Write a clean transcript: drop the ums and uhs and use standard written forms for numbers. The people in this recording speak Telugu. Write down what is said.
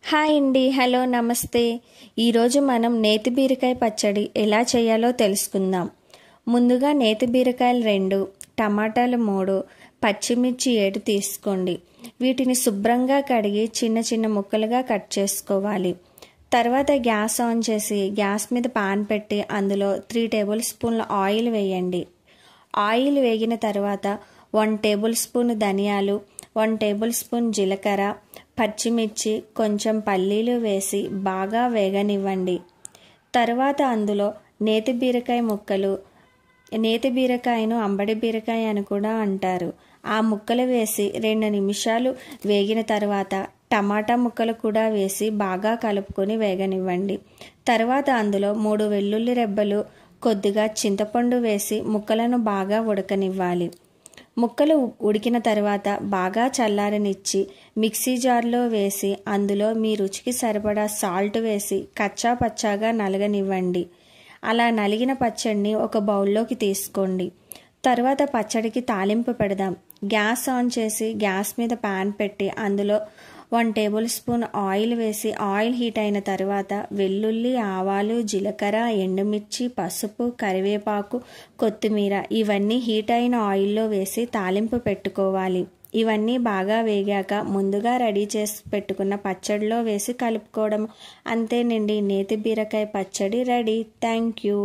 హాయ్ అండి, హలో, నమస్తే. ఈరోజు మనం నేతి బీరకాయ పచ్చడి ఎలా చేయాలో తెలుసుకుందాం. ముందుగా నేతి బీరకాయలు 2, టమాటాలు 3, పచ్చిమిర్చి 7 తీసుకోండి. వీటిని శుభ్రంగా కడిగి చిన్న చిన్న ముక్కలుగా కట్ చేసుకోవాలి. తర్వాత గ్యాస్ ఆన్ చేసి గ్యాస్ మీద పాన్ పెట్టి అందులో 3 టేబుల్ స్పూన్ల ఆయిల్ వేయండి. ఆయిల్ వేగిన తర్వాత 1 టేబుల్ స్పూన్ ధనియాలు, 1 టేబుల్ స్పూన్ జీలకర్ర, పచ్చిమిర్చి, కొంచెం పల్లీలు వేసి బాగా వేగనివ్వండి. తర్వాత అందులో నేతి బీరకాయ ముక్కలు, నేతి బీరకాయను అంబడి బీరకాయ అని కూడా అంటారు, ఆ ముక్కలు వేసి 2 నిమిషాలు వేగిన తర్వాత టమాటా ముక్కలు కూడా వేసి బాగా కలుపుకొని వేగనివ్వండి. తర్వాత అందులో 3 వెల్లుల్లి రెబ్బలు, కొద్దిగా చింతపండు వేసి ముక్కలను బాగా ఉడకనివ్వాలి. ముక్కలు ఉడికిన తర్వాత బాగా చల్లారనిచ్చి మిక్సీ జార్లో వేసి అందులో మీ రుచికి సరిపడా సాల్ట్ వేసి కచ్చా పచ్చాగా నలగనివ్వండి. అలా నలిగిన పచ్చడిని ఒక బౌల్లోకి తీసుకోండి. తర్వాత పచ్చడికి తాలింపు పెడదాం. గ్యాస్ ఆన్ చేసి గ్యాస్ మీద పాన్ పెట్టి అందులో 1 టేబుల్ స్పూన్ ఆయిల్ వేసి ఆయిల్ హీట్ అయిన తర్వాత వెల్లుల్లి, ఆవాలు, జీలకర్ర, ఎండుమిర్చి, పసుపు, కరివేపాకు, కొత్తిమీర ఇవన్నీ హీట్ అయిన ఆయిల్లో వేసి తాలింపు పెట్టుకోవాలి. ఇవన్నీ బాగా వేగాక ముందుగా రెడీ చేసి పెట్టుకున్న పచ్చడిలో వేసి కలుపుకోవడం. అంతేనండి, నేతి బీరకాయ పచ్చడి రెడీ. Thank you.